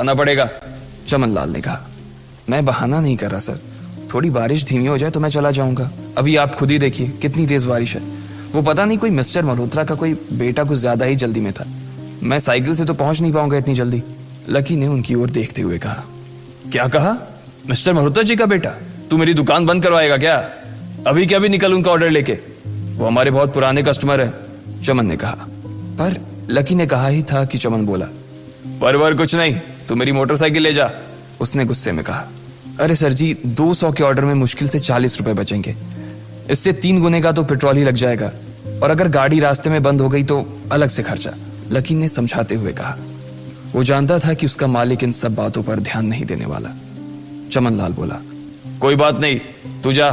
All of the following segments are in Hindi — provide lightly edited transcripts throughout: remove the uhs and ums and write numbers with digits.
जाना पड़ेगा, चमन लाल ने कहा। मैं बहाना नहीं कर रहा सर, थोड़ी बारिश धीमी हो जाए तो मैं चला जाऊंगा। अभी आप खुद ही देखिए कितनी तेज बारिश है। वो पता नहीं कोई मिस्टर मल्होत्रा का कोई बेटा कुछ ज्यादा ही जल्दी में था। मैं साइकिल से तो पहुंच नहीं पाऊंगा इतनी जल्दी। लकी ने उनकी ओर देखते हुए कहा। क्या कहा? मिस्टर मल्होत्रा जी का बेटा? तू मेरी दुकान बंद करवाएगा क्या? अभी क्या भी निकल उनका ऑर्डर लेके। वो हमारे बहुत पुराने कस्टमर है, चमन ने कहा। पर लकी ने कहा ही था कि चमन बोला। पर कुछ नहीं, तू मेरी मोटरसाइकिल ले जा, उसने गुस्से में कहा। अरे सर जी, 200 के ऑर्डर में मुश्किल से 40 रुपए बचेंगे। इससे 3 गुने का तो पेट्रोल ही लग जाएगा, और अगर गाड़ी रास्ते में बंद हो गई तो अलग से खर्चा, लकी ने समझाते हुए कहा। वो जानता था कि उसका मालिक इन सब बातों पर ध्यान नहीं देने वाला। चमन लाल बोला। कोई बात नहीं, तू जा,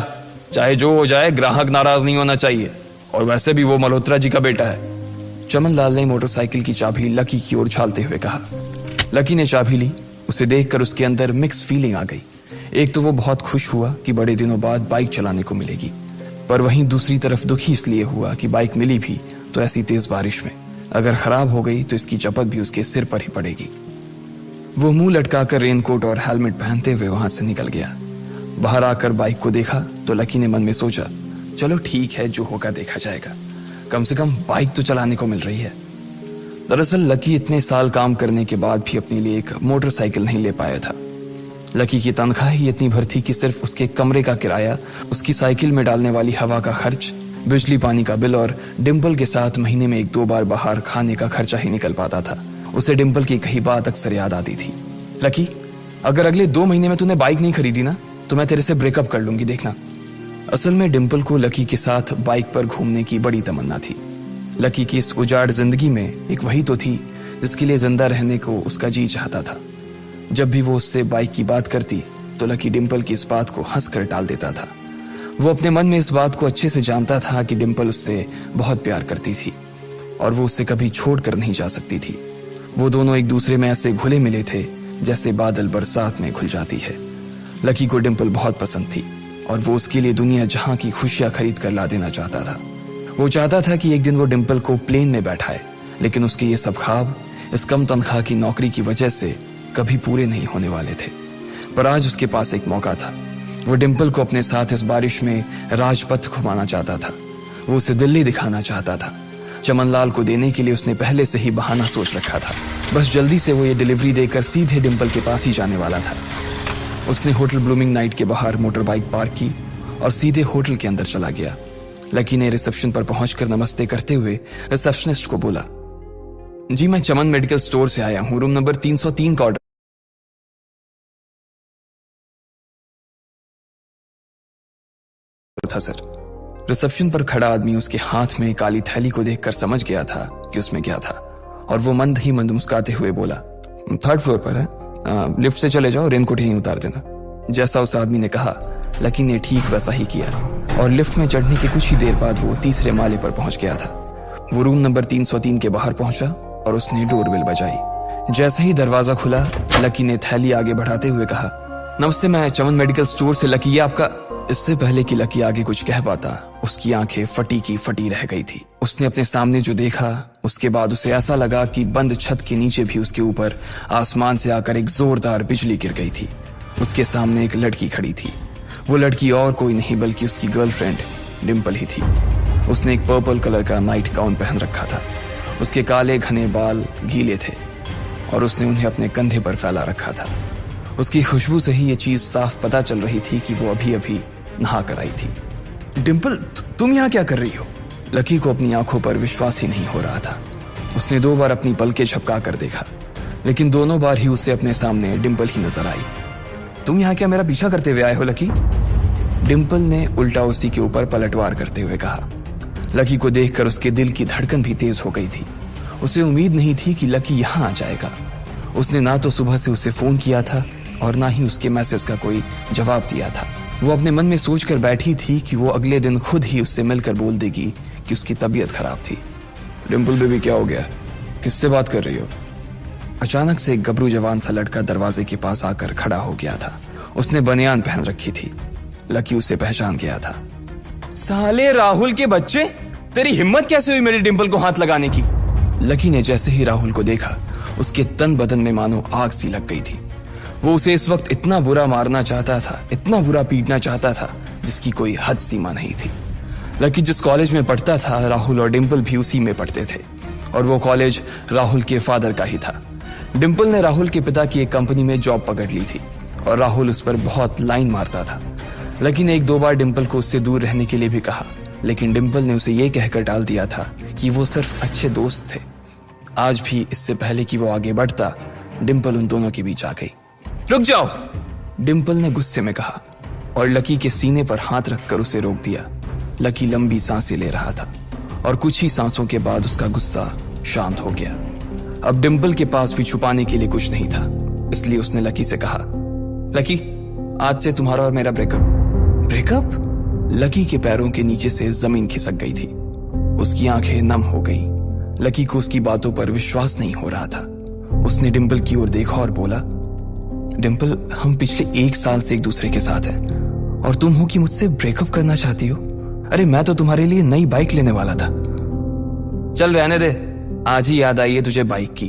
चाहे जो हो जाए ग्राहक नाराज नहीं होना चाहिए, और वैसे भी वो मल्होत्रा जी का बेटा है। चमन लाल ने मोटरसाइकिल की चाबी लकी की ओर उछालते हुए कहा। लकी ने चाबी ली। उसे देखकर उसके अंदर मिक्स फीलिंग आ गई। एक तो वो बहुत खुश हुआ कि बड़े दिनों बाद बाइक चलाने को मिलेगी, पर वहीं दूसरी तरफ दुखी इसलिए हुआ कि बाइक मिली भी तो ऐसी तेज बारिश में, अगर खराब हो गई तो इसकी चपत भी उसके सिर पर ही पड़ेगी। वो मुंह लटकाकर रेनकोट और हेलमेट पहनते हुए वहां से निकल गया। बाहर आकर बाइक को देखा तो लकी ने मन में सोचा, चलो ठीक है, जो होगा देखा जाएगा, कम से कम बाइक तो चलाने को मिल रही है। दरअसल लकी इतने साल काम करने के बाद भी अपने लिए एक मोटरसाइकिल नहीं ले पाया था। लकी की तनख्वाह ही इतनी भर थी कि सिर्फ उसके कमरे का किराया, उसकी साइकिल में डालने वाली हवा का खर्च, बिजली पानी का बिल और डिम्पल के साथ महीने में 1-2 बार बाहर खाने का खर्चा ही निकल पाता था। उसे डिम्पल की कही बात अक्सर याद आती थी। लकी, अगर अगले 2 महीने में तूने बाइक नहीं खरीदी ना तो मैं तेरे से ब्रेकअप कर लूंगी, देखना। असल में डिम्पल को लकी के साथ बाइक पर घूमने की बड़ी तमन्ना थी। लकी की इस उजाड़ जिंदगी में एक वही तो थी जिसके लिए जिंदा रहने को उसका जी चाहता था। जब भी वो उससे बाइक की बात करती तो लकी डिम्पल की इस बात को हंसकर टाल देता था। वो अपने मन में इस बात को अच्छे से जानता था कि डिम्पल उससे बहुत प्यार करती थी और वो उससे कभी छोड़कर नहीं जा सकती थी। वो दोनों एक दूसरे में ऐसे घुले मिले थे जैसे बादल बरसात में घुल जाती है। लकी को डिम्पल बहुत पसंद थी और वो उसके लिए दुनिया जहां की खुशियां खरीद कर ला देना चाहता था। वो चाहता था कि एक दिन वो डिम्पल को प्लेन में बैठाए, लेकिन उसके ये सब ख्वाब इस कम तनख्वाह की नौकरी की वजह से कभी पूरे नहीं होने वाले थे। पर आज उसके पास एक मौका था। वो डिम्पल को अपने साथ इस बारिश में राजपथ घुमाना चाहता था। वो उसे दिल्ली दिखाना चाहता था। चमन लाल को देने के लिए उसने पहले से ही बहाना सोच रखा था। बस जल्दी से वो ये डिलीवरी देकर सीधे डिम्पल के पास ही जाने वाला था। उसने होटल ब्लूमिंग नाइट के बाहर मोटर बाइक पार्क की और सीधे होटल के अंदर चला गया। लकी ने रिसेप्शन पर पहुंचकर नमस्ते करते हुए रिसेप्शनिस्ट को बोला, जी मैं चमन मेडिकल स्टोर से आया हूं, रूम नंबर 303 का ऑर्डर था सर। रिसेप्शन पर खड़ा आदमी उसके हाथ में काली थैली को देखकर समझ गया था कि उसमें क्या था और वो मंद ही मंद मुस्कुराते हुए बोला, 3rd फ्लोर पर है, लिफ्ट से चले जाओ, रेनकोट यहीं उतार देना। जैसा उस आदमी ने कहा लकी ने ठीक वैसा ही किया और लिफ्ट में चढ़ने के कुछ ही देर बाद वो 3रे माले पर पहुंच गया था। वो रूम नंबर 303 के बाहर पहुंचा और उसने डोरबेल बजाई। जैसे ही दरवाजा खुला लकी ने थैली आगे बढ़ाते हुए कहा, नमस्ते, मैं चमन मेडिकल स्टोर से लकी, ये आपका। इससे पहले कि लकी आगे कुछ कह पाता उसकी आंखें फटी की फटी रह गई थी। उसने अपने सामने जो देखा उसके बाद उसे ऐसा लगा कि बंद छत के नीचे भी उसके ऊपर आसमान से आकर एक जोरदार बिजली गिर गई थी। उसके सामने एक लड़की खड़ी थी। वो लड़की और कोई नहीं बल्कि उसकी गर्लफ्रेंड डिम्पल ही थी। उसने एक पर्पल कलर का नाइट गाउन पहन रखा था। उसके काले घने बाल गीले थे और उसने उन्हें अपने कंधे पर फैला रखा था। उसकी खुशबू से ही ये चीज साफ पता चल रही थी कि वो अभी अभी नहा कर आई थी। डिम्पल, तुम यहाँ क्या कर रही हो? लकी को अपनी आंखों पर विश्वास ही नहीं हो रहा था। उसने 2 बार अपनी पलकें झपका कर देखा, लेकिन दोनों बार ही उसे अपने सामने डिम्पल ही नजर आई। तुम यहाँ क्या मेरा पीछा करते हुए आए हो लकी? डिम्पल ने उल्टा उसी के ऊपर पलटवार करते हुए कहा। लकी को देखकर उसके दिल की धड़कन भी तेज हो गई थी। उसे उम्मीद नहीं थी कि लकी यहाँ आ जाएगा। उसने ना तो सुबह से उसे फोन किया था और ना ही उसके मैसेज का कोई जवाब दिया था। वो अपने मन में सोचकर बैठी थी कि वो अगले दिन खुद ही उससे मिलकर बोल देगी कि उसकी तबीयत खराब थी। डिम्पल बेबी, क्या हो गया? किससे बात कर रही हो? अचानक से एक गबरू जवान सा लड़का दरवाजे के पास आकर खड़ा हो गया था। उसने बनियान पहन रखी थी। लकी उसे पहचान गया था। साले राहुल के बच्चे, तेरी हिम्मत कैसे हुई मेरी डिम्पल को हाथ लगाने की? लकी ने जैसे ही राहुल को देखा उसके तन बदन में मानो आग सी लग गई थी। वो उसे इस वक्त इतना बुरा मारना चाहता था, इतना बुरा पीटना चाहता था जिसकी कोई हद सीमा नहीं थी। लकी जिस कॉलेज में पढ़ता था, राहुल और डिंपल भी उसी में पढ़ते थे और वो कॉलेज राहुल के फादर का ही था। डिंपल ने राहुल के पिता की एक कंपनी में जॉब पकड़ ली थी और राहुल उस पर बहुत लाइन मारता था। लकी ने 1-2 बार डिंपल को उससे दूर रहने के लिए भी कहा, लेकिन डिंपल ने उसे यह कहकर टाल दिया था कि वो सिर्फ अच्छे दोस्त थे। आज भी इससे पहले कि वो आगे बढ़ता, डिंपल उन दोनों के बीच आ गई। रुक जाओ, डिंपल ने गुस्से में कहा और लकी के सीने पर हाथ रखकर उसे रोक दिया। लकी लंबी सांसें ले रहा था और कुछ ही सांसों के बाद उसका गुस्सा शांत हो गया। अब डिंपल के पास भी छुपाने के लिए कुछ नहीं था, इसलिए उसने लकी से कहा, लकी, आज से तुम्हारा और मेरा ब्रेकअप? लकी के पैरों के नीचे से जमीन खिसक गई थी। उसकी आंखें नम हो गई। लकी को उसकी बातों पर विश्वास नहीं हो रहा था। उसने डिंपल की ओर देखा और बोला, डिंपल, हम पिछले 1 साल से एक दूसरे के साथ हैं और तुम हो कि मुझसे ब्रेकअप करना चाहती हो? अरे मैं तो तुम्हारे लिए नई बाइक लेने वाला था। चल रहने दे, आज ही याद आई है तुझे बाइक की।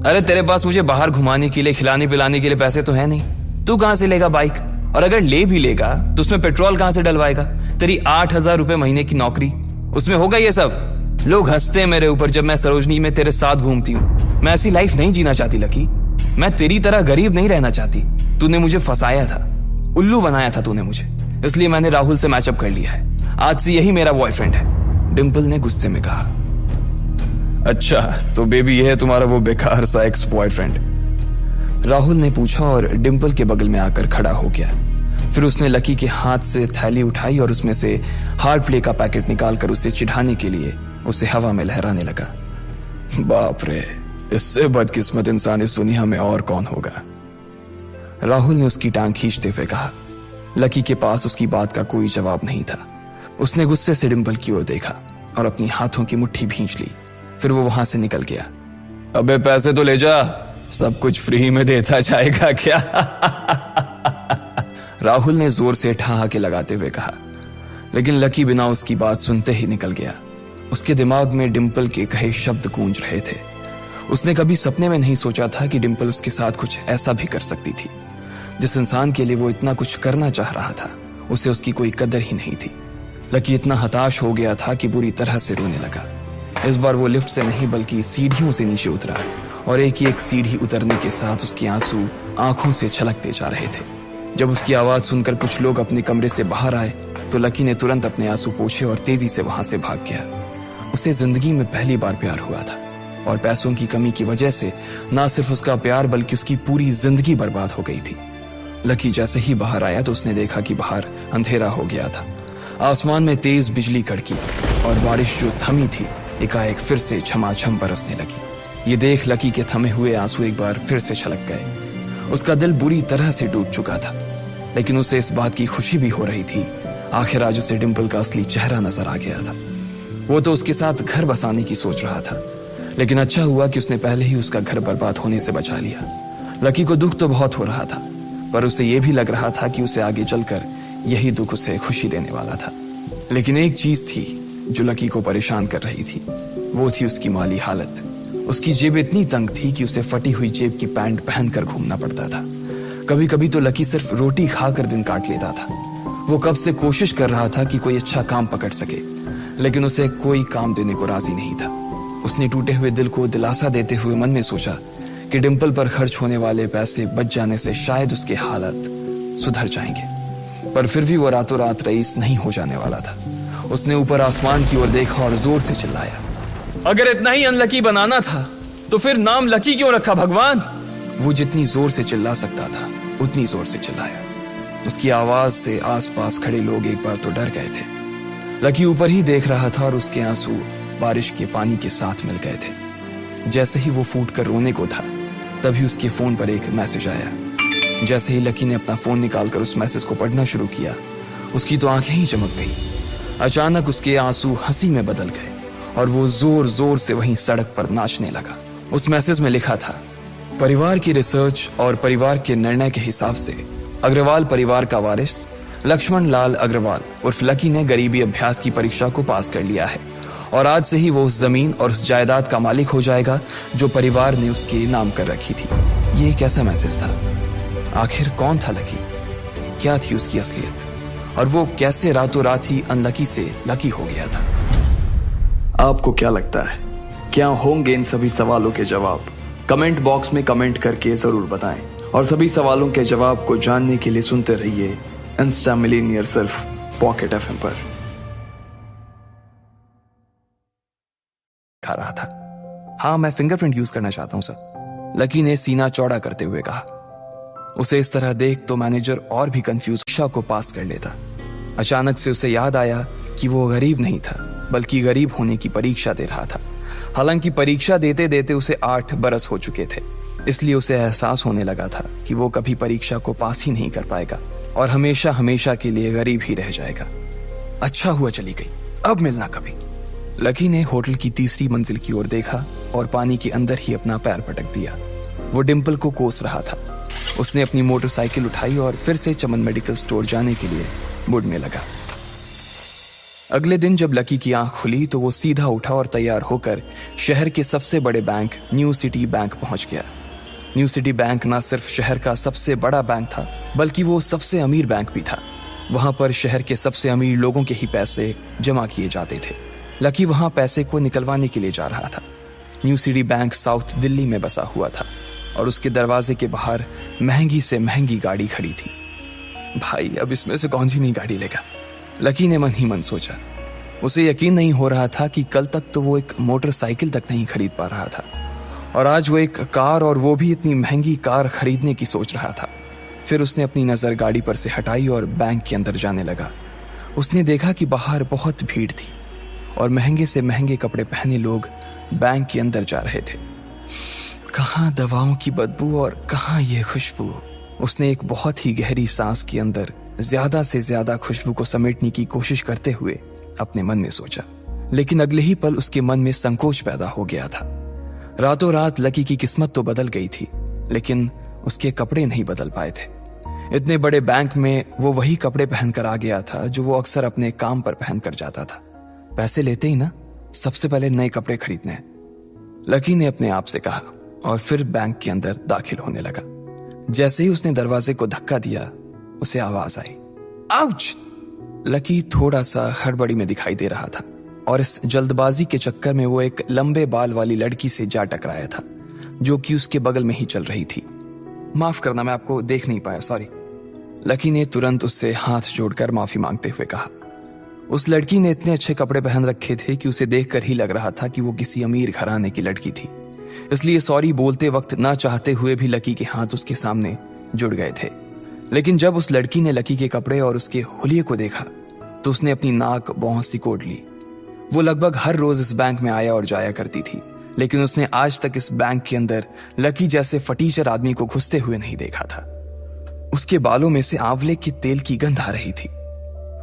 अरे तेरे पास मुझे बाहर घुमाने के लिए, खिलाने पिलाने के लिए पैसे तो है नहीं। तू कहां से लेगा बाइक? और अगर ले भी लेगा तो उसमें पेट्रोल कहां से डलवाएगा? तेरी 8,000 रुपए महीने की नौकरी, उसमें होगा ये सब? लोग हंसते हैं मेरे ऊपर जब मैं सरोजनी में तेरे साथ घूमती हूँ। मैं ऐसी लाइफ नहीं जीना चाहती लकी। मैं तेरी तरह गरीब नहीं रहना चाहती। तूने मुझे फंसाया था, उल्लू बनाया था तूने मुझे, इसलिए मैंने राहुल से मैचअप कर लिया है। आज से यही मेरा बॉयफ्रेंड है, डिंपल ने गुस्से में कहा। अच्छा, तो बेबी ये है तुम्हारा वो बेकार सा एक्स बॉयफ्रेंड? राहुल ने पूछा और डिंपल के बगल में आकर खड़ा हो गया। फिर उसने लकी के हाथ से थैली उठाई और उसमें से हार्ड प्ले का पैकेट निकालकर उसे चिढ़ाने के लिए उसे हवा में लहराने लगा। बाप रे, इससे बदकिस्मत इंसान इस दुनिया में और कौन होगा? राहुल ने उसकी टांग खींचते हुए कहा। लकी के पास उसकी बात का कोई जवाब नहीं था। उसने गुस्से से डिंपल की ओर देखा और अपनी हाथों की मुट्ठी भींच ली। फिर वो वहां से निकल गया। अबे पैसे तो ले जा, सब कुछ फ्री में देता जाएगा क्या? राहुल ने जोर से ठहाके लगाते हुए कहा, लेकिन लकी बिना उसकी बात सुनते ही निकल गया। उसके दिमाग में डिंपल के कहे शब्द गूंज रहे थे। उसने कभी सपने में नहीं सोचा था कि डिंपल उसके साथ कुछ ऐसा भी कर सकती थी। जिस इंसान के लिए वो इतना कुछ करना चाह रहा था, उसे उसकी कोई कदर ही नहीं थी। लकी इतना हताश हो गया था कि बुरी तरह से रोने लगा। इस बार वो लिफ्ट से नहीं बल्कि सीढ़ियों से नीचे उतरा और एक सीढ़ी उतरने के साथ उसके आंसू आंखों से छलकते जा रहे थे। जब उसकी आवाज सुनकर कुछ लोग अपने कमरे से बाहर आए तो लकी ने तुरंत अपने आंसू पोंछे और तेजी से वहां से भाग गया। उसे जिंदगी में पहली बार प्यार हुआ था और पैसों की कमी की वजह से ना सिर्फ उसका प्यार बल्कि उसकी पूरी जिंदगी बर्बाद हो गई थी। लकी जैसे ही बाहर आया तो उसने देखा कि बाहर अंधेरा हो गया था। आसमान में तेज बिजली कड़की और बारिश जो थमी थी एकाएक फिर से झमाझम बरसने लगी। ये देख लकी के थमे हुए आंसू एक बार फिर से छलक गए। उसका दिल बुरी तरह से टूट चुका था, लेकिन उसे इस बात की खुशी भी हो रही थी। आखिर आज उसे डिंपल का असली चेहरा नजर आ गया था। वो तो उसके साथ घर बसाने की सोच रहा था, लेकिन अच्छा हुआ कि उसने पहले ही उसका घर बर्बाद होने से बचा लिया। लकी को दुख तो बहुत हो रहा था, पर उसे यह भी लग रहा था कि उसे आगे चलकर यही दुख उसे खुशी देने वाला था। लेकिन एक चीज थी जो लकी को परेशान कर रही थी, वो थी उसकी माली हालत। उसकी जेब इतनी तंग थी कि उसे फटी हुई जेब की पैंट पहनकर घूमना पड़ता था। कभी कभी तो लकी सिर्फ रोटी खाकर दिन काट लेता था। वो कब से कोशिश कर रहा था कि कोई अच्छा काम पकड़ सके, लेकिन उसे कोई काम देने को राजी नहीं था। उसने टूटे हुए दिल को दिलासा देते हुए मन में सोचा कि डिंपल पर खर्च होने वाले पैसे बच जाने से शायद उसके हालत सुधर जाएंगे, पर फिर भी वो रातों रात रईस नहीं हो जाने वाला था। उसने ऊपर आसमान की ओर देखा और जोर से चिल्लाया, अगर इतना ही अनलकी बनाना था तो फिर नाम लकी क्यों रखा भगवान? वो जितनी जोर से चिल्ला सकता था उतनी जोर से चिल्लाया। उसकी आवाज से आसपास खड़े लोग एक बार तो डर गए थे। लकी ऊपर ही देख रहा था और उसके आंसू बारिश के पानी के साथ मिल गए थे। जैसे ही वो फूट कर रोने को था, तभी उसके फोन पर एक मैसेज आया। जैसे ही लकी ने अपना फोन निकालकर उस मैसेज को पढ़ना शुरू किया, उसकी तो आंखें ही चमक गई। अचानक उसके आंसू हंसी में बदल गए और वो जोर जोर से वहीं सड़क पर नाचने लगा। उस मैसेज में लिखा था, परिवार की रिसर्च और परिवार के निर्णय के हिसाब से अग्रवाल परिवार का वारिस लक्ष्मण लाल अग्रवाल उर्फ लकी ने गरीबी अभ्यास की परीक्षा को पास कर लिया है और आज से ही वो उस जमीन और उस जायदाद का मालिक हो जाएगा जो परिवार ने उसके नाम कर रखी थी। ये एक ऐसा मैसेज था। आखिर कौन था लकी? क्या थी उसकी असलियत? और वो कैसे रातों रात ही अनलकी से लकी हो गया था? आपको क्या लगता है, क्या होंगे इन सभी सवालों के जवाब? कमेंट बॉक्स में कमेंट करके जरूर बताएं। और सभी सवालों के जवाब को जानने के लिए सुनते रहिए इंस्टा मिलीनियर सिर्फ पॉकेट एफएम पर। खा रहा था। हाँ, मैं फिंगरप्रिंट यूज करना चाहता हूं सर, लकी ने सीना चौड़ा करते हुए कहा। उसे इस तरह देख तो मैनेजर और भी कंफ्यूज परीक्षा को पास कर लेता। अचानक से उसे याद आया कि वो गरीब नहीं था, बल्कि गरीब होने की परीक्षा दे रहा था। हालांकि परीक्षा देते देते उसे 8 बरस हो चुके थे, इसलिए उसे एहसास होने लगा था कि वो कभी परीक्षा को पास ही नहीं कर पाएगा और हमेशा हमेशा के लिए गरीब ही रह जाएगा। अच्छा हुआ चली गई, अब मिलना कभी। लकी ने होटल की तीसरी मंजिल की ओर देखा और पानी के अंदर ही अपना पैर पटक दिया। वो डिंपल को कोस रहा था। उसने अपनी मोटरसाइकिल उठाई और फिर से चमन मेडिकल स्टोर जाने के लिए मुड़ने लगा। अगले दिन जब लकी की आंख खुली तो वो सीधा उठा और तैयार होकर शहर के सबसे बड़े बैंक न्यू सिटी बैंक पहुंच गया। न्यू सिटी बैंक न सिर्फ शहर का सबसे बड़ा बैंक था, बल्कि वो सबसे अमीर बैंक भी था। वहां पर शहर के सबसे अमीर लोगों के ही पैसे जमा किए जाते थे। लकी वहां पैसे को निकलवाने के लिए जा रहा था। New city bank south Delhi में बसा हुआ था और उसके दरवाजे के बाहर महंगी से महंगी गाड़ी खड़ी थी। भाई, अब इसमें से कौन सी नई गाड़ी लेगा? लकी ने मन ही मन सोचा। उसे यकीन नहीं हो रहा था कि कल तक तो वो एक मोटरसाइकिल तक नहीं खरीद पा रहा था और आज वो एक कार, और वो भी इतनी महंगी कार खरीदने की सोच रहा था। फिर उसने अपनी नजर गाड़ी पर से हटाई और बैंक के अंदर जाने लगा। उसने देखा कि बाहर बहुत भीड़ थी और महंगे से महंगे कपड़े पहने लोग बैंक के अंदर जा रहे थे। कहाँ दवाओं की बदबू और कहाँ ये खुशबू। उसने एक बहुत ही गहरी सांस के अंदर ज्यादा से ज्यादा खुशबू को समेटने की कोशिश करते हुए अपने मन में सोचा, लेकिन अगले ही पल उसके मन में संकोच पैदा हो गया था। रातों रात लकी की किस्मत तो बदल गई थी, लेकिन उसके कपड़े नहीं बदल पाए थे। इतने बड़े बैंक में वो वही कपड़े पहनकर आ गया था जो वो अक्सर अपने काम पर पहनकर जाता था। पैसे लेते ही ना सबसे पहले नए कपड़े खरीदने हैं, लकी ने अपने आप से कहा और फिर बैंक के अंदर दाखिल होने लगा। जैसे ही उसने दरवाजे को धक्का दिया, उसे आवाज आई, आउच! लकी थोड़ा सा हड़बड़ी में दिखाई दे रहा था और इस जल्दबाजी के चक्कर में वो एक लंबे बाल वाली लड़की से जा टकराया था जो कि उसके बगल में ही चल रही थी। माफ करना, मैं आपको देख नहीं पाया, सॉरी। लकी ने तुरंत उससे हाथ जोड़कर माफी मांगते हुए कहा। उस लड़की ने इतने अच्छे कपड़े पहन रखे थे कि उसे देखकर ही लग रहा था कि वो किसी अमीर घराने की लड़की थी, इसलिए सॉरी बोलते वक्त ना चाहते हुए भी लकी के हाथ उसके सामने जुड़ गए थे। लेकिन जब उस लड़की ने लकी के कपड़े और उसके हुलिये को देखा तो उसने अपनी नाक भौं सिकोड़ ली। वो लगभग हर रोज इस बैंक में आया और जाया करती थी, लेकिन उसने आज तक इस बैंक के अंदर लकी जैसे फटीचर आदमी को घुसते हुए नहीं देखा था। उसके बालों में से आंवले के तेल की गंध आ रही थी।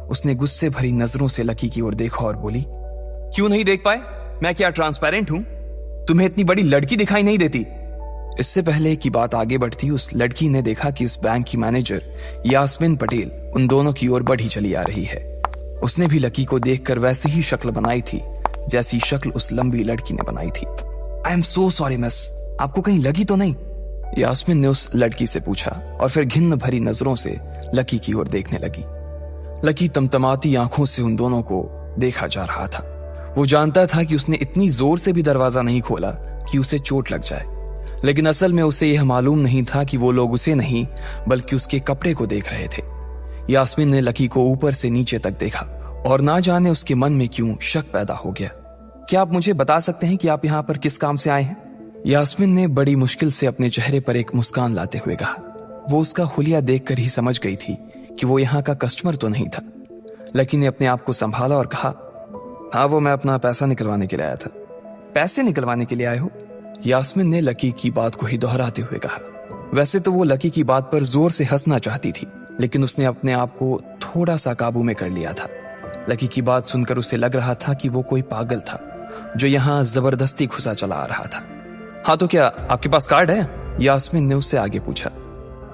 उसने गुस्से भरी नजरों से लकी की ओर देखा और बोली, क्यों नहीं देख पाए? मैं क्या ट्रांसपेरेंट हूं? तुम्हें इतनी बड़ी लड़की दिखाई नहीं देती? इससे पहले कि बात आगे बढ़ती, उस लड़की ने देखा कि इस बैंक की मैनेजर यास्मीन पटेल उन दोनों की ओर बढ़ी चली आ रही है। उसने भी लकी को देखकर वैसी ही शक्ल बनाई थी जैसी शक्ल उस लंबी लड़की ने बनाई थी। I am so sorry miss, आपको कहीं लगी तो नहीं? यास्मीन ने उस लड़की से पूछा और फिर घिन्न भरी नजरों से लकी की ओर देखने लगी। लकी तमतमाती आंखों से उन दोनों को देखा जा रहा था। वो जानता था कि उसने इतनी जोर से भी दरवाजा नहीं खोला कि उसे चोट लग जाए, लेकिन असल में उसे यह मालूम नहीं था कि वो लोग उसे नहीं बल्कि उसके कपड़े को देख रहे थे। यास्मीन ने लकी को ऊपर से नीचे तक देखा और ना जाने उसके मन में क्यों शक पैदा हो गया। क्या आप मुझे बता सकते हैं कि आप यहाँ पर किस काम से आए हैं? यास्मीन ने बड़ी मुश्किल से अपने चेहरे पर एक मुस्कान लाते हुए कहा। वो उसका हुलिया देखकर ही समझ गई थी कि वो यहाँ का कस्टमर तो नहीं था। लकी ने अपने आप को संभाला और कहा, हाँ, वो मैं अपना पैसा निकलवाने के लिए आया था। पैसे निकलवाने के लिए आए हो? यास्मीन ने लकी की बात को ही दोहराते हुए कहा। वैसे तो वो लकी की बात पर जोर से हंसना चाहती थी, लेकिन उसने अपने आप को थोड़ा सा काबू में कर लिया था। लकी की बात सुनकर उसे लग रहा था कि वो कोई पागल था जो यहाँ जबरदस्ती घुसा चला आ रहा था। हाँ, तो क्या आपके पास कार्ड है? यास्मीन ने उससे आगे पूछा।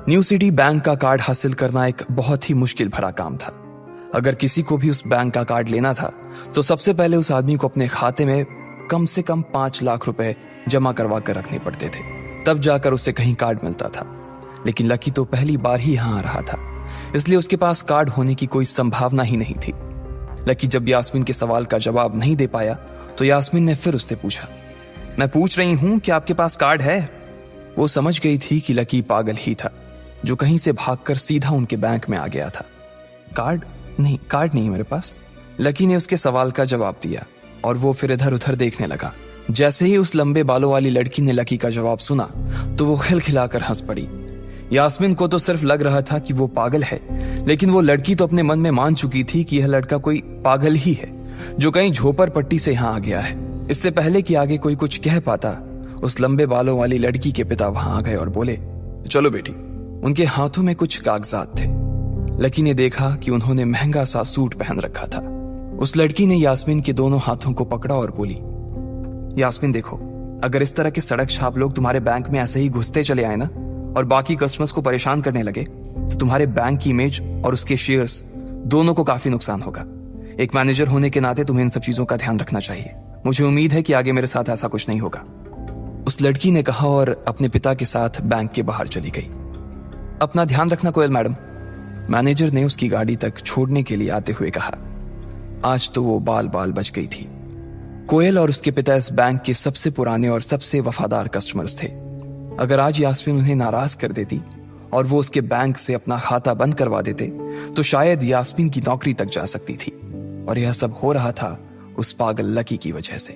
न्यू सिटी बैंक का कार्ड हासिल करना एक बहुत ही मुश्किल भरा काम था। अगर किसी को भी उस बैंक का कार्ड लेना था तो सबसे पहले उस आदमी को अपने खाते में कम से कम 5 लाख रुपए जमा करवा कर रखने पड़ते थे, तब जाकर उसे कहीं कार्ड मिलता था। लेकिन लकी तो पहली बार ही यहां आ रहा था, इसलिए उसके पास कार्ड होने की कोई संभावना ही नहीं थी। लकी जब यास्मीन के सवाल का जवाब नहीं दे पाया तो यास्मीन ने फिर उससे पूछा, मैं पूछ रही हूं कि आपके पास कार्ड है? वो समझ गई थी कि लकी पागल ही था, जो कहीं से भागकर सीधा उनके बैंक में आ गया था। कार्ड नहीं मेरे पास। लकी ने उसके सवाल का जवाब दिया और वो फिर इधर उधर देखने लगा। जैसे ही उस लंबे बालों वाली लड़की ने लकी का जवाब सुना तो वो खिलखिलाकर हंस पड़ी। यास्मीन को तो सिर्फ लग रहा था कि वो पागल है, लेकिन वो लड़की तो अपने मन में मान चुकी थी कि यह लड़का कोई पागल ही है जो कहीं झोपड़ पट्टी से यहां आ गया है। इससे पहले कि आगे कोई कुछ कह पाता, उस लंबे बालों वाली लड़की के पिता वहां आ गए और बोले, चलो बेटी। उनके हाथों में कुछ कागजात थे। लकी ने देखा कि उन्होंने महंगा सा सूट पहन रखा था। उस लड़की ने यास्मीन के दोनों हाथों को पकड़ा और बोली, यास्मीन देखो, अगर इस तरह के सड़क छाप लोग तुम्हारे बैंक में ऐसे ही घुसते चले आए ना और बाकी कस्टमर्स को परेशान करने लगे तो तुम्हारे बैंक की इमेज और उसके शेयर्स दोनों को काफी नुकसान होगा। एक मैनेजर होने के नाते तुम्हें इन सब चीजों का ध्यान रखना चाहिए। मुझे उम्मीद है कि आगे मेरे साथ ऐसा कुछ नहीं होगा। उस लड़की ने कहा और अपने पिता के साथ बैंक के बाहर चली गई। अपना ध्यान रखना कोयल मैडम, मैनेजर ने उसकी गाड़ी तक छोड़ने के लिए आते हुए कहा। आज तो वो बाल बाल बच गई थी। कोयल और उसके पिता इस बैंक के सबसे पुराने और सबसे वफादार कस्टमर्स थे। अगर आज यास्मीन उन्हें नाराज कर देती और वो उसके बैंक से अपना खाता बंद करवा देते तो शायद यास्मीन की नौकरी तक जा सकती थी। और यह सब हो रहा था उस पागल लकी की वजह से।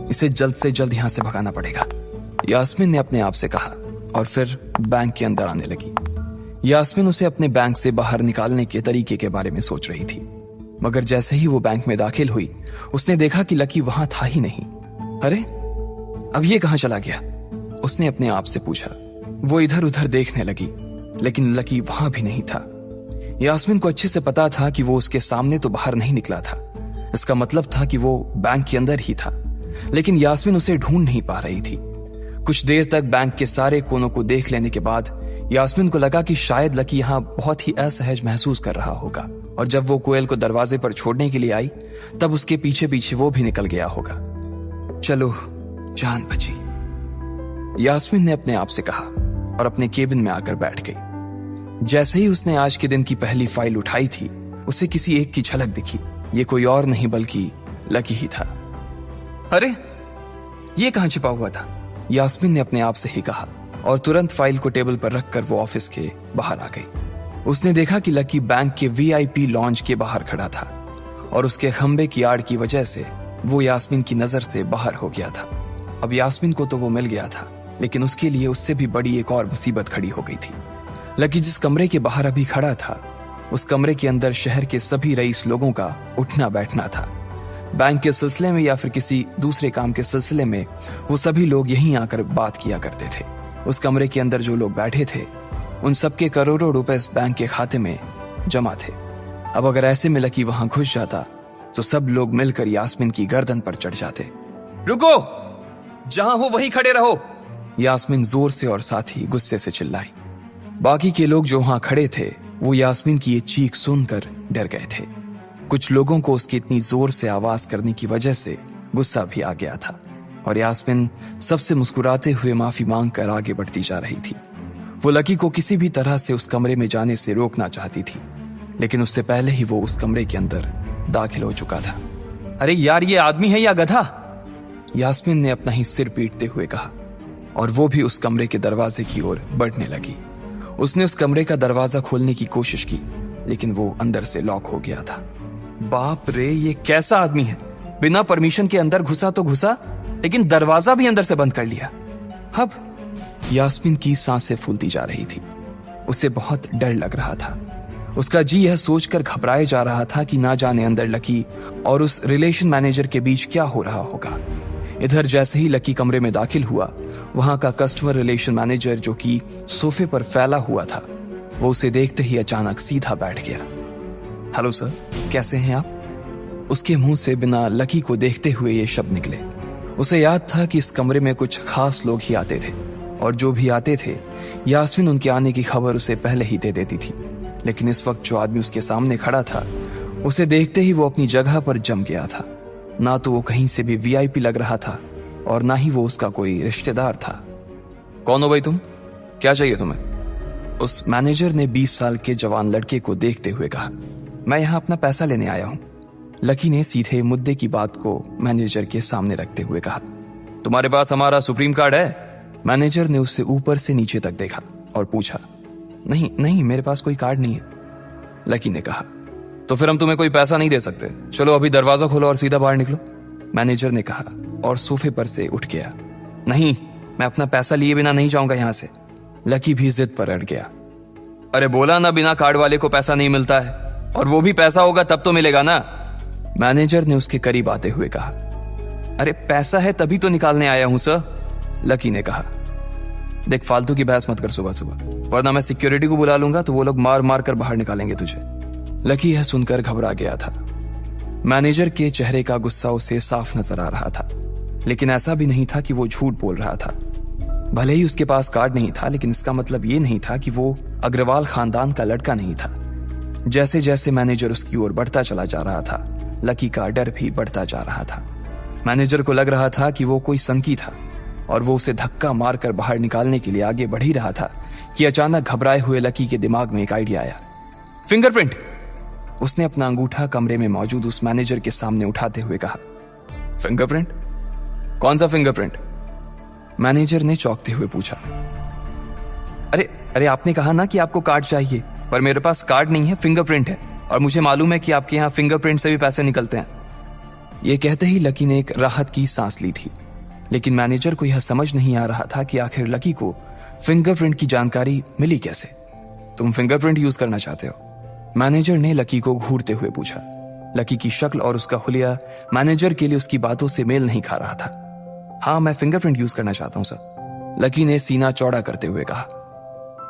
इसे जल्द से जल्द यहां से भगाना पड़ेगा, यास्मीन ने अपने आप से कहा और फिर बैंक के अंदर आने लगी। यास्मीन उसे अपने बैंक से बाहर निकालने के तरीके के बारे में सोच रही थी, मगर जैसे ही वो बैंक में दाखिल हुई उसने देखा कि लकी वहां था ही नहीं। अरे अब ये कहां चला गया, उसने अपने आप से पूछा। वो इधर उधर देखने लगी, लेकिन लकी वहां भी नहीं था। यास्मीन को अच्छे से पता था कि वो उसके सामने तो बाहर नहीं निकला था, इसका मतलब था कि वो बैंक के अंदर ही था, लेकिन यास्मीन उसे ढूंढ नहीं पा रही थी। कुछ देर तक बैंक के सारे कोनों को देख लेने के बाद यास्मीन को लगा कि शायद लकी यहां बहुत ही असहज महसूस कर रहा होगा, और जब वो कोयल को दरवाजे पर छोड़ने के लिए आई तब उसके पीछे पीछे वो भी निकल गया होगा। चलो जान बची, यास्मीन ने अपने आप से कहा और अपने केबिन में आकर बैठ गई। जैसे ही उसने आज के दिन की पहली फाइल उठाई थी उसे किसी एक की झलक दिखी। ये कोई और नहीं बल्कि लकी ही था। अरे ये कहां छिपा हुआ था, यास्मीन ने अपने आप से ही कहा और तुरंत फाइल को टेबल पर रखकर वो ऑफिस के बाहर आ गई। उसने देखा कि लकी बैंक के VIP लॉन्ज के बाहर खड़ा था और उसके खंबे की आड़ की वजह से वो यास्मीन की नजर से बाहर हो गया था। अब यास्मीन को तो वो मिल गया था, लेकिन उसके लिए उससे भी बड़ी एक और मुसीबत खड़ी हो गई थी। लकी जिस कमरे के बाहर अभी खड़ा था उस कमरे के अंदर शहर के सभी रईस लोगों का उठना बैठना था। बैंक के सिलसिले में या फिर किसी दूसरे काम के सिलसिले में वो सभी लोग यहीं आकर बात किया करते थे। उस कमरे के अंदर जो लोग बैठे थे उन सबके करोड़ों रुपए इस बैंक के खाते में जमा थे। अब अगर ऐसे में लकी वहां घुस जाता तो सब लोग मिलकर यास्मीन की गर्दन पर चढ़ जाते। रुको, जहां हो वहीं खड़े रहो, यास्मीन जोर से और साथ ही गुस्से से चिल्लाई। बाकी के लोग जो वहां खड़े थे वो यास्मीन की ये चीख सुनकर डर गए थे। कुछ लोगों को उसकी इतनी जोर से आवाज करने की वजह से गुस्सा भी आ गया था और यास्मीन सबसे मुस्कुराते हुए माफी मांगकर आगे बढ़ती जा रही थी। वो लकी को किसी भी तरह से उस कमरे में जाने से रोकना चाहती थी, लेकिन उससे पहले ही वो उस कमरे के अंदर दाखिल हो चुका था। अरे यार, ये आदमी है या गधा, यास्मीन ने अपना ही सिर पीटते हुए कहा और वो भी उस कमरे के दरवाजे की ओर बढ़ने लगी। उसने उस कमरे का दरवाजा खोलने की कोशिश की, लेकिन वो अंदर से लॉक हो गया था। बाप रे, ये कैसा आदमी है, बिना परमिशन के अंदर घुसा तो घुसा, लेकिन दरवाजा भी अंदर से बंद कर लिया। अब यास्मीन की सांसें फूलती जा रही थी। उसे बहुत डर लग रहा था। उसका जी यह सोचकर घबराए जा रहा था कि ना जाने अंदर लकी और उस रिलेशन मैनेजर के बीच क्या हो रहा होगा। इधर जैसे ही लकी कमरे में दाखिल हुआ, वहां का कस्टमर रिलेशन मैनेजर जो कि सोफे पर फैला हुआ था, वो उसे देखते ही अचानक सीधा बैठ गया। हेलो सर, कैसे हैं आप? उसके मुंह से बिना लकी को देखते हुए ये शब्द निकले। उसे याद था कि इस कमरे में कुछ खास लोग ही आते थे और जो भी आते थे यास्मीन उनके आने की खबर उसे पहले ही दे देती थी। लेकिन इस वक्त जो आदमी उसके सामने खड़ा था उसे देखते ही वो अपनी जगह पर जम गया था। ना तो वो कहीं से भी वीआईपी लग रहा था और ना ही वो उसका कोई रिश्तेदार था। कौन हो भाई तुम? क्या चाहिए तुम्हें? उस मैनेजर ने 20 साल के जवान लड़के को देखते हुए कहा। मैं यहां अपना पैसा लेने आया हूं। लकी ने सीधे मुद्दे की बात को मैनेजर के सामने रखते हुए कहा। तुम्हारे पास हमारा सुप्रीम कार्ड है? मैनेजर ने उससे ऊपर से नीचे तक देखा और पूछा। नहीं नहीं, मेरे पास कोई कार्ड नहीं है, लकी ने कहा। तो फिर हम तुम्हें कोई पैसा नहीं दे सकते। चलो अभी दरवाजा खोलो और सीधा बाहर निकलो, मैनेजर ने कहा और सोफे पर से उठ गया। नहीं, मैं अपना पैसा लिए बिना नहीं जाऊंगा यहां से, लकी भी जिद पर अड़ गया। अरे बोला ना, बिना कार्ड वाले को पैसा नहीं मिलता है, और वो भी पैसा होगा तब तो मिलेगा ना, मैनेजर ने उसके करीब आते हुए कहा। अरे पैसा है तभी तो निकालने आया हूं सर, लकी ने कहा। देख, फालतू की बहस मत कर सुबह सुबह, वरना मैं सिक्योरिटी को बुला लूंगा तो वो लोग मार मार कर बाहर निकालेंगे तुझे। लकी यह सुनकर घबरा गया था। मैनेजर के चेहरे का गुस्सा उसे साफ नजर आ रहा था, लेकिन ऐसा भी नहीं था कि वो झूठ बोल रहा था। भले ही उसके पास कार्ड नहीं था, लेकिन इसका मतलब ये नहीं था कि वो अग्रवाल खानदान का लड़का नहीं था। जैसे जैसे मैनेजर उसकी ओर बढ़ता चला जा रहा था, लकी का डर भी बढ़ता जा रहा था। मैनेजर को लग रहा था कि वो कोई संकी था और वो उसे धक्का मारकर बाहर निकालने के लिए आगे बढ़ ही रहा था कि अचानक घबराए हुए लकी के दिमाग में एक आइडिया आया। फिंगरप्रिंट! उसने अपना अंगूठा कमरे में मौजूद उस मैनेजर के सामने उठाते हुए कहा। फिंगरप्रिंट? कौन सा फिंगरप्रिंट? मैनेजर ने चौंकते हुए पूछा। अरे अरे, आपने कहा ना कि आपको कार्ड चाहिए, पर मेरे पास कार्ड नहीं है, फिंगरप्रिंट है, और मुझे मालूम है कि आपके यहां फिंगरप्रिंट से भी पैसे निकलते हैं। यह कहते ही लकी ने एक राहत की सांस ली थी, लेकिन मैनेजर को यह समझ नहीं आ रहा था कि आखिर लकी को फिंगरप्रिंट की जानकारी मिली कैसे। तुम फिंगरप्रिंट यूज करना चाहते हो? मैनेजर ने लकी को घूरते हुए पूछा। लकी की शक्ल और उसका हुलिया मैनेजर के लिए उसकी बातों से मेल नहीं खा रहा था। हाँ, मैं फिंगरप्रिंट यूज करना चाहता हूं सर, लकी ने सीना चौड़ा करते हुए कहा।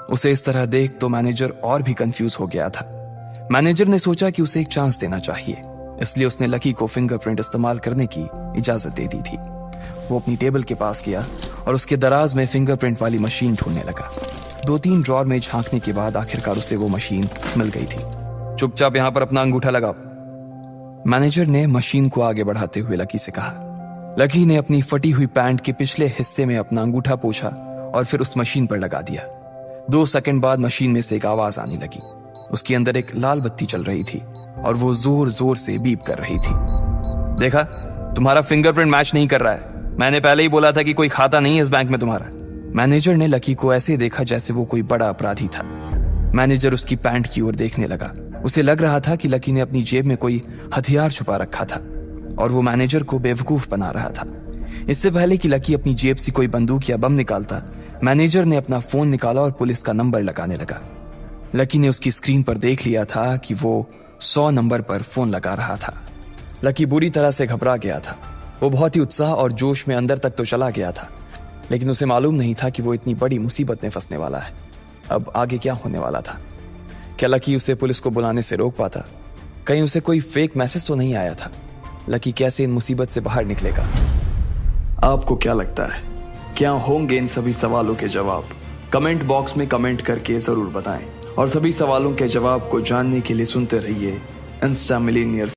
उसे इस तरह देख तो मैनेजर और भी कंफ्यूज हो गया था। मैनेजर ने सोचा कि उसे एक चांस देना चाहिए, इसलिए उसने लकी को फिंगरप्रिंट इस्तेमाल करने की इजाजत दे दी थी। वो अपनी टेबल के पास गया और उसके दराज में फिंगरप्रिंट वाली मशीन ढूंढने लगा। 2-3 ड्रॉर में झांकने के बाद आखिरकार उसे वो मशीन मिल गई थी। चुपचाप यहां पर अपना अंगूठा लगाओ, मैनेजर ने मशीन को आगे बढ़ाते हुए लकी से कहा। लकी ने अपनी फटी हुई पैंट के पिछले हिस्से में अपना अंगूठा पोंछा और फिर उस मशीन पर लगा दिया। 2 सेकंड बाद मशीन में से एक आवाज आने लगी। उसके अंदर एक लाल बत्ती चल रही थी और वो जोर जोर से बीप कर रही थी। देखा, तुम्हारा फिंगरप्रिंट मैच नहीं कर रहा है। मैंने पहले ही बोला था कि कोई खाता नहीं है इस बैंक में तुम्हारा। मैनेजर ने लकी को ऐसे देखा जैसे वो कोई बड़ा अपराधी था। मैनेजर उसकी पैंट की ओर देखने लगा। उसे लग रहा था कि लकी ने अपनी जेब में कोई हथियार छुपा रखा था और वो मैनेजर को बेवकूफ बना रहा था। इससे पहले कि लकी अपनी जेब से कोई बंदूक या बम निकालता, मैनेजर ने अपना फोन निकाला और पुलिस का नंबर लगाने लगा। लकी ने उसकी स्क्रीन पर देख लिया था कि वो 100 नंबर पर फोन लगा रहा था। लकी बुरी तरह से घबरा गया था। वो बहुत ही उत्साह और जोश में अंदर तक तो चला गया था, लेकिन उसे मालूम नहीं था कि वो इतनी बड़ी मुसीबत में फंसने वाला है। अब आगे क्या होने वाला था? क्या लकी उसे पुलिस को बुलाने से रोक पाता? कहीं उसे कोई फेक मैसेज तो नहीं आया था? लकी कैसे इन मुसीबत से बाहर निकलेगा? आपको क्या लगता है, क्या होंगे इन सभी सवालों के जवाब? कमेंट बॉक्स में कमेंट करके जरूर बताएं और सभी सवालों के जवाब को जानने के लिए सुनते रहिए इंस्टा मिलीनियर।